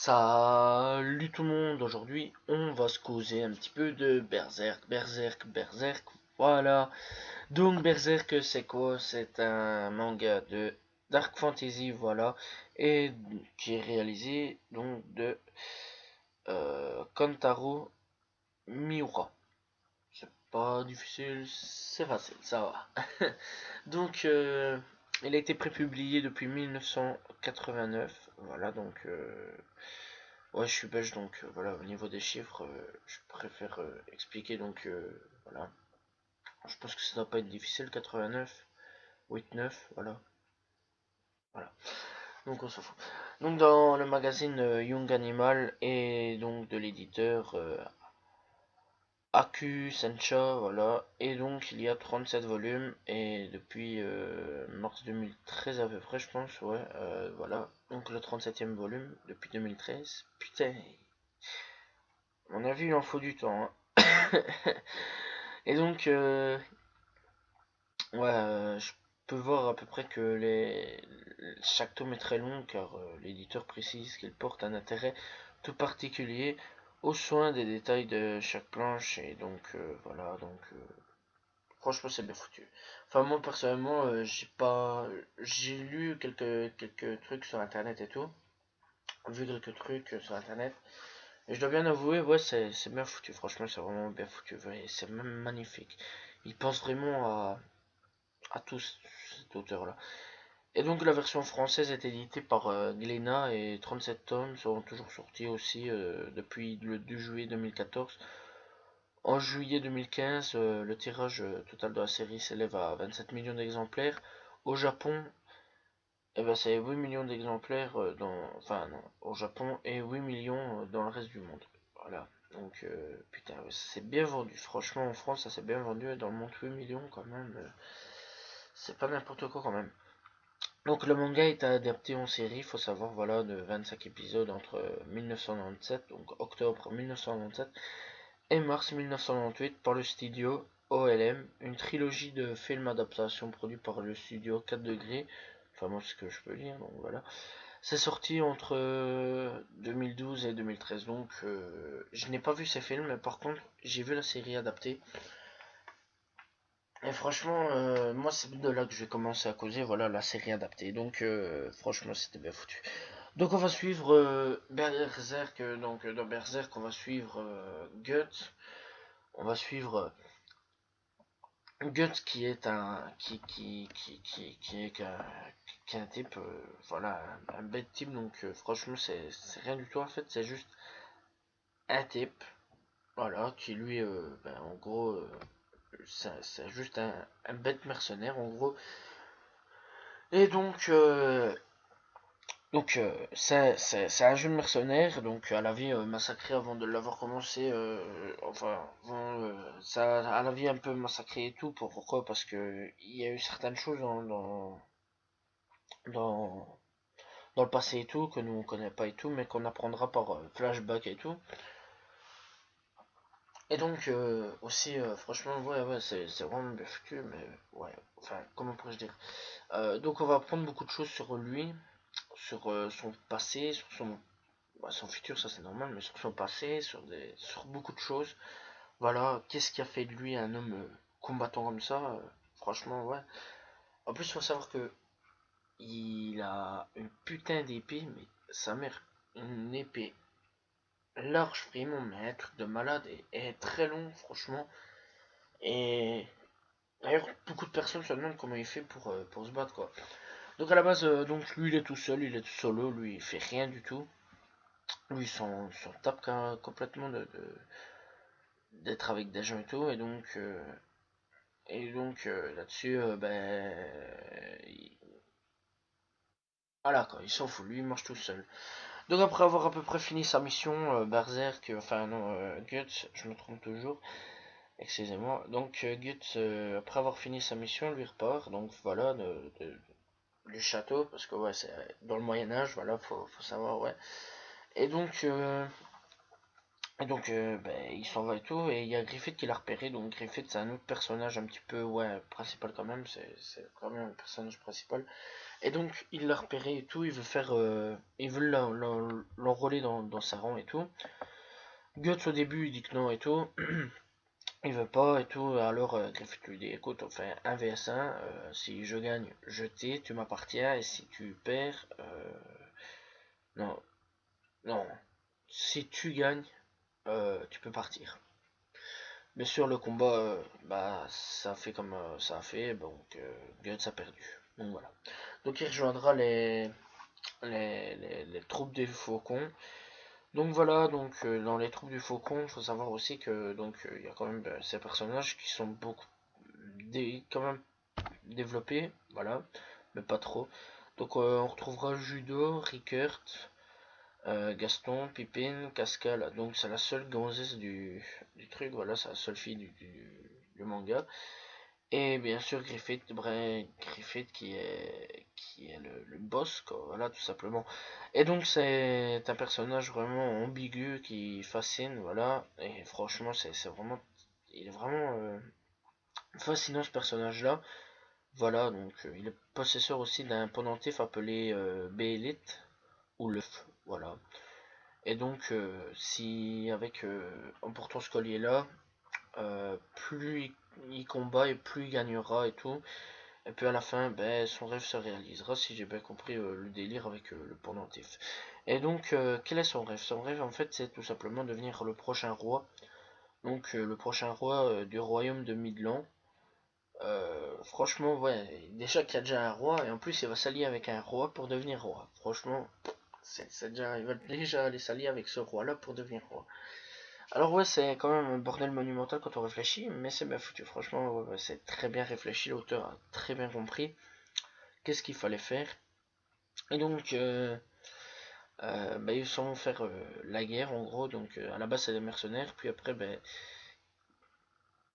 Salut tout le monde, aujourd'hui on va se causer un petit peu de Berserk, voilà. Donc Berserk c'est quoi? C'est un manga de Dark Fantasy, voilà, et qui est réalisé donc de Kantaro Miura. C'est pas difficile, c'est facile, ça va. Donc il a été prépublié depuis 1989, voilà donc... Ouais, je suis belge, donc voilà, au niveau des chiffres, je préfère expliquer, donc voilà. Je pense que ça doit pas être difficile, 89, 8, 9, voilà. Voilà, donc on s'en fout. Donc dans le magazine Young Animal et donc de l'éditeur Aku Sencha, voilà. Et donc il y a 37 volumes et depuis mars 2013 à peu près, je pense, ouais, voilà. Donc le 37e volume depuis 2013. Putain, à mon avis, il en faut du temps, hein. Et donc, ouais, je peux voir à peu près que chaque tome est très long car l'éditeur précise qu'il porte un intérêt tout particulier aux soins des détails de chaque planche et donc voilà, donc franchement c'est bien foutu. Enfin moi personnellement j'ai lu quelques trucs sur internet et tout, vu quelques trucs sur internet et je dois bien avouer, ouais, c'est bien foutu, franchement, c'est vraiment bien foutu, ouais, c'est même magnifique. Il pense vraiment à tout cet auteur-là. Et donc, la version française est éditée par Glénat et 37 tomes seront toujours sortis aussi depuis le 2 juillet 2014. En juillet 2015, le tirage total de la série s'élève à 27 millions d'exemplaires. Au Japon, eh ben, c'est 8 millions d'exemplaires enfin, non, au Japon et 8 millions dans le reste du monde. Voilà. Donc, putain, ouais, c'est bien vendu. Franchement, en France, ça s'est bien vendu. Et dans le monde, 8 millions quand même. C'est pas n'importe quoi quand même. Donc, le manga est adapté en série, faut savoir, voilà, de 25 épisodes entre 1997, donc octobre 1997, et mars 1998 par le studio OLM, une trilogie de films adaptation produits par le studio 4 degrés. Enfin, moi, c'est ce que je peux lire, donc voilà. C'est sorti entre 2012 et 2013, donc je n'ai pas vu ces films, mais par contre j'ai vu la série adaptée. Et franchement, moi c'est de là que je vais commencer à causer, voilà la série adaptée. Donc franchement c'était bien foutu. Donc on va suivre Berserk, donc dans Berserk on va suivre Guts, on va suivre Guts qui est qui est un type, voilà, un bête type, donc franchement c'est rien du tout en fait, c'est juste un type, voilà, qui lui, ben, en gros, c'est juste un bête mercenaire, en gros. Et c'est un jeune mercenaire, donc à la vie massacrée avant de l'avoir commencé, enfin, avant, à la vie un peu massacrée et tout, pourquoi? Parce que il y a eu certaines choses dans, dans le passé et tout, que nous on connaît pas et tout, mais qu'on apprendra par flashback et tout. Et donc, aussi, franchement, ouais, ouais, c'est vraiment bien foutu, mais ouais, enfin, comment pourrais-je dire? Donc, on va apprendre beaucoup de choses sur lui, sur son passé, sur son futur, ça c'est normal, mais sur son passé, sur beaucoup de choses. Voilà, qu'est-ce qui a fait de lui un homme combattant comme ça? Franchement, ouais. En plus, il faut savoir que il a une putain d'épée, mais sa mère, une épée large, vraiment, mais un truc de malade et très long, franchement. Et d'ailleurs, beaucoup de personnes se demandent comment il fait pour se battre, quoi. Donc à la base, donc lui il est tout seul, il est tout solo, lui il fait rien du tout. Lui il s'en tape complètement d'être avec des gens et tout. Et donc là-dessus, voilà quoi, il s'en fout, lui il marche tout seul. Donc après avoir à peu près fini sa mission, Berserk, enfin non, Guts, je me trompe toujours, excusez-moi. Donc Guts, après avoir fini sa mission, lui repart, donc voilà, du château, parce que ouais, c'est dans le Moyen-Âge, voilà, faut savoir, ouais. Et donc, Et donc, il s'en va et tout, et il y a Griffith qui l'a repéré. Donc Griffith, c'est un autre personnage un petit peu, ouais, principal quand même, c'est quand même un personnage principal. Et donc, il l'a repéré et tout, il veut faire, il veut l'enrôler dans sa rang et tout. Guts au début, il dit que non et tout, il veut pas et tout, alors Griffith lui dit, écoute, on fait un vs 1, si je gagne, je t'ai, tu m'appartiens, et si tu perds, non, non, si tu gagnes, tu peux partir. Bien sûr, le combat, ça a fait comme ça a fait, donc Guts a perdu. Donc voilà. Donc il rejoindra les troupes des Faucons. Donc voilà, donc dans les troupes du Faucon, il faut savoir aussi que donc il y a quand même ces personnages qui sont beaucoup quand même développés, voilà, mais pas trop. Donc on retrouvera Judo, Rickert, Gaston, Pippin, Cascal. Donc c'est la seule gonzesse du truc, voilà, c'est la seule fille du manga. Et bien sûr Griffith qui est le boss, quoi, voilà, tout simplement. Et donc c'est un personnage vraiment ambigu qui fascine, voilà. Et franchement, c'est vraiment, il est vraiment fascinant ce personnage-là. Voilà, donc il est possesseur aussi d'un pendentif appelé Béélite, ou le voilà. Et donc, si avec en portant ce collier-là, plus il combat et plus il gagnera et tout. Et puis à la fin, son rêve se réalisera, si j'ai bien compris le délire avec le pendentif. Et donc, quel est son rêve? Son rêve, en fait, c'est tout simplement devenir le prochain roi. Donc, le prochain roi du royaume de Midland. Franchement, ouais, déjà qu'il y a déjà un roi, et en plus, il va s'allier avec un roi pour devenir roi. Franchement, il va déjà aller s'allier avec ce roi-là pour devenir roi. Alors ouais, c'est quand même un bordel monumental quand on réfléchit, mais c'est bien foutu. Franchement, ouais, c'est très bien réfléchi. L'auteur a très bien compris qu'est-ce qu'il fallait faire. Et donc, ils vont faire la guerre en gros. Donc, à la base, c'est des mercenaires. Puis après,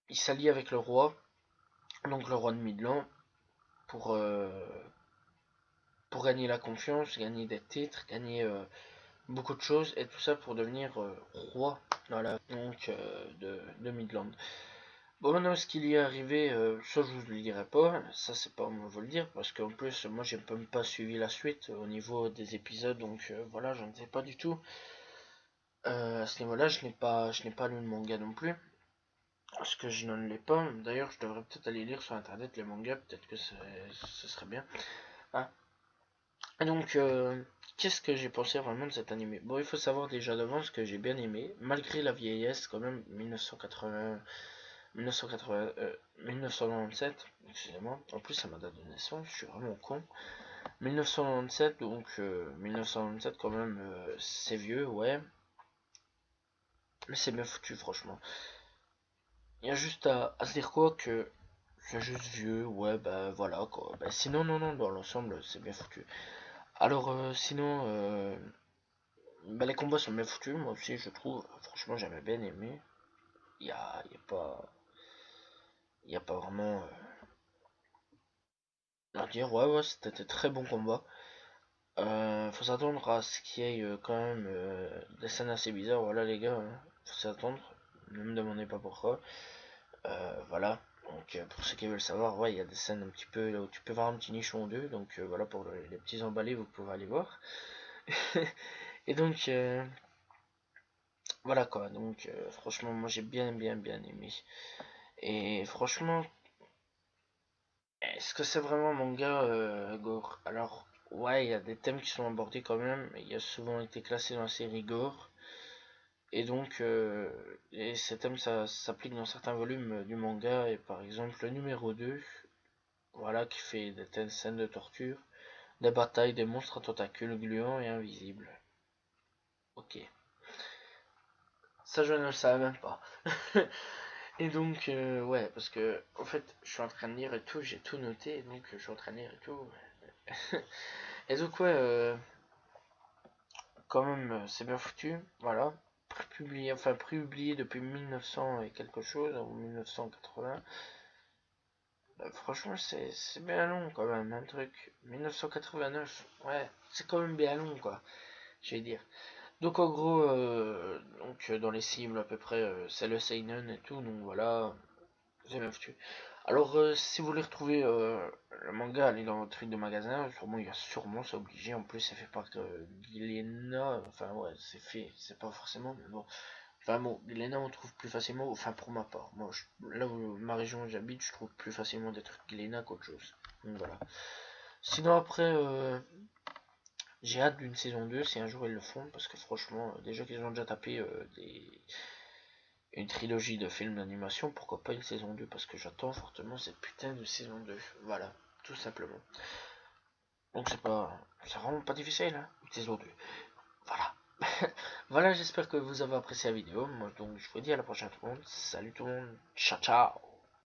ils s'allient avec le roi, donc le roi de Midland, pour, euh, pour gagner la confiance, gagner des titres, gagner beaucoup de choses, et tout ça pour devenir roi, voilà, donc de Midland. Bon, maintenant, ce qu'il y est arrivé, ça je vous le dirai pas, ça c'est pas moi vous le dire, parce qu'en plus, moi j'ai même pas suivi la suite au niveau des épisodes, donc voilà, je ne sais pas du tout. À ce niveau-là, je n'ai pas lu le manga non plus, parce que je n'en l'ai pas. D'ailleurs, je devrais peut-être aller lire sur internet les mangas, peut-être que ce serait bien. Ah. Et donc, qu'est-ce que j'ai pensé vraiment de cet animé? Bon, il faut savoir déjà d'avance que j'ai bien aimé, malgré la vieillesse, quand même, 1980. 1980, 1997, excusez-moi, en plus ça m'a date de naissance, je suis vraiment con. 1997, donc 1997 quand même, c'est vieux, ouais, mais c'est bien foutu franchement. Il y a juste à se dire quoi que c'est juste vieux, ouais, voilà quoi. Sinon, non, non, dans l'ensemble, c'est bien foutu. Alors, sinon, les combats sont bien foutus, moi aussi je trouve, franchement j'avais bien aimé. Il y a pas vraiment à dire, ouais, ouais, c'était de très bons combats. Faut s'attendre à ce qu'il y ait quand même des scènes assez bizarres, voilà les gars, hein. Faut s'attendre, ne me demandez pas pourquoi. Voilà, donc pour ceux qui veulent savoir, ouais, il y a des scènes un petit peu là où tu peux voir un petit nichon d'eux, donc voilà pour les petits emballés, vous pouvez aller voir. Et donc voilà quoi, donc franchement, moi j'ai bien aimé. Et franchement, est-ce que c'est vraiment un manga gore? Alors, ouais, il y a des thèmes qui sont abordés quand même, il a souvent été classé dans la série gore. Et donc, ces thèmes s'appliquent dans certains volumes du manga, et par exemple le numéro 2, voilà, qui fait des scènes de torture, des batailles, des monstres à tentacules gluants et invisibles. Ok, ça je ne le savais même pas. Et donc, ouais, parce que, en fait, je suis en train de lire et tout, j'ai tout noté, et donc je suis en train de lire et tout. Et donc, ouais, quand même, c'est bien foutu, voilà. Publié depuis 1900 et quelque chose, ou 1980. Franchement, c'est bien long quand même, un truc. 1989, ouais, c'est quand même bien long, quoi, je vais dire. Donc en gros, dans les cibles à peu près, c'est le seinen et tout, donc voilà, j'ai bien foutu. Alors si vous voulez retrouver le manga, allez dans votre truc de magasin, sûrement il y a sûrement, c'est obligé, en plus c'est fait par Glénat, enfin ouais, c'est fait, c'est pas forcément, mais bon. Enfin bon, Glénat on trouve plus facilement, enfin pour ma part, moi là où ma région où j'habite, je trouve plus facilement des trucs Glénat qu'autre chose. Donc voilà. Sinon après, j'ai hâte d'une saison 2 si un jour ils le font, parce que franchement, déjà qu'ils ont déjà tapé une trilogie de films d'animation, pourquoi pas une saison 2, parce que j'attends fortement cette putain de saison 2. Voilà, tout simplement. Donc c'est vraiment pas difficile, hein, une saison 2. Voilà. Voilà, j'espère que vous avez apprécié la vidéo. Moi, donc, je vous dis à la prochaine tout le monde. Salut tout le monde. Ciao, ciao.